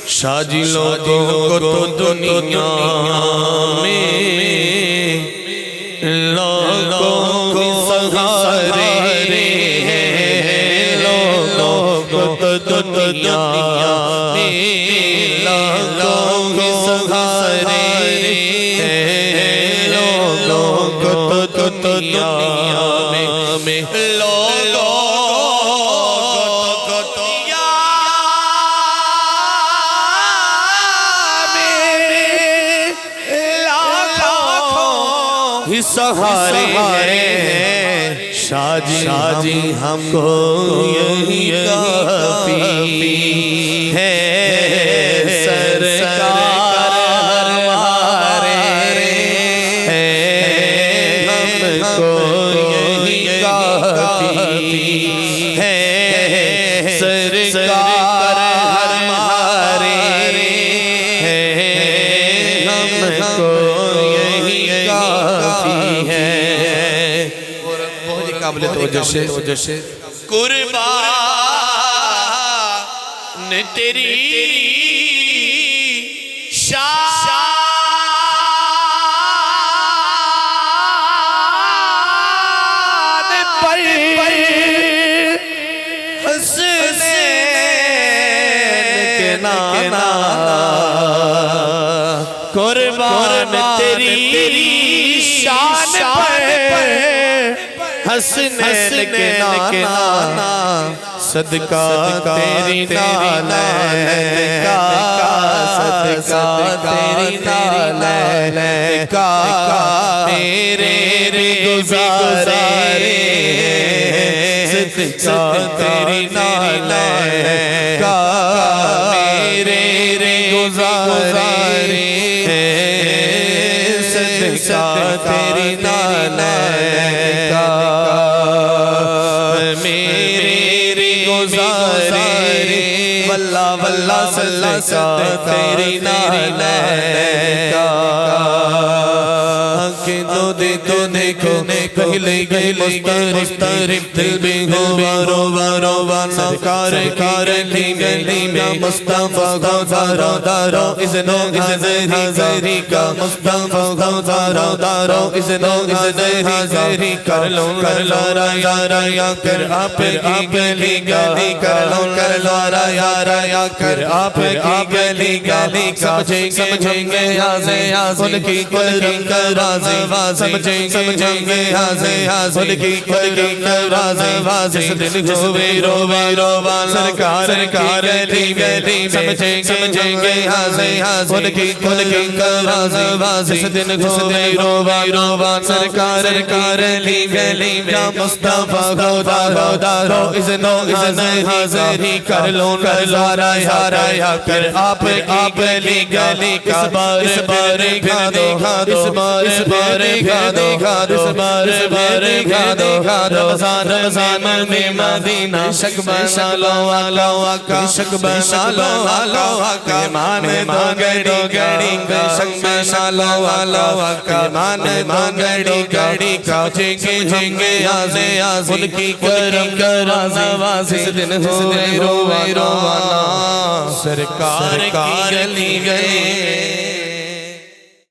شاہ جی لوگوں کو تو دنیا میں لوگوں کے سہارے ہیں، لوگوں کو تو دنیا میں لوگوں کے سہارے ہیں، لوگوں کو تو دنیا میں سہارے ہیں۔ شاہ جی ہم کو یہی کافی ہے، سرکار ہمارے ہیں، ہم کو یہی کافی ہے، سرکار ہمارے ہیں، ہم کو توجہ سے قربان تیری شان پر حسنین کے نانا، قربان تیری شان پر حسنین کے نانا، صدقہ تیری نالین کا، صدقہ تیری نالین کا، میرے گزارے صدقہ تیری نالین کا، میرے گزارے صدقہ تیری نالین کا، واللہ واللہ صدقہ تیری نالین کا، کہ دو دیکھو پہلے گئے مسترب دل بھی ہوا سرکار کی گلی میں مصطفیٰ گزارو دارو اذن و حاضری کا، مصطفیٰ گزارو دارو اذن و حاضری کر لو رایا کر آپ کی گلی گلی کر لو رایا کر آپ کی گلی گلی سمجھیں گے ان کی کرم کا راز سمجھیں گے ان کی کرم کا راز اس دن ہوئے روان سرکار کی گلی سمجھیں گے ان کی کرم کا راز اس دن ہوئے روان سرکار کی گلی میں مصطفیٰ گزارو اذن و حاضری کر لو رایا کر آپ کی گلی کا، اس بار دکھا دو، اس بار دکھا دو، رمضان میں مدینہ شکبہ شالو آقا، شکبہ شالو آقا، مان گڑی شکبہ شالو آقا، مان گڑی کا، جھیں گے ان کی کرم کا راز اس دن ہوئے روانا، سرکار کی گلی گئے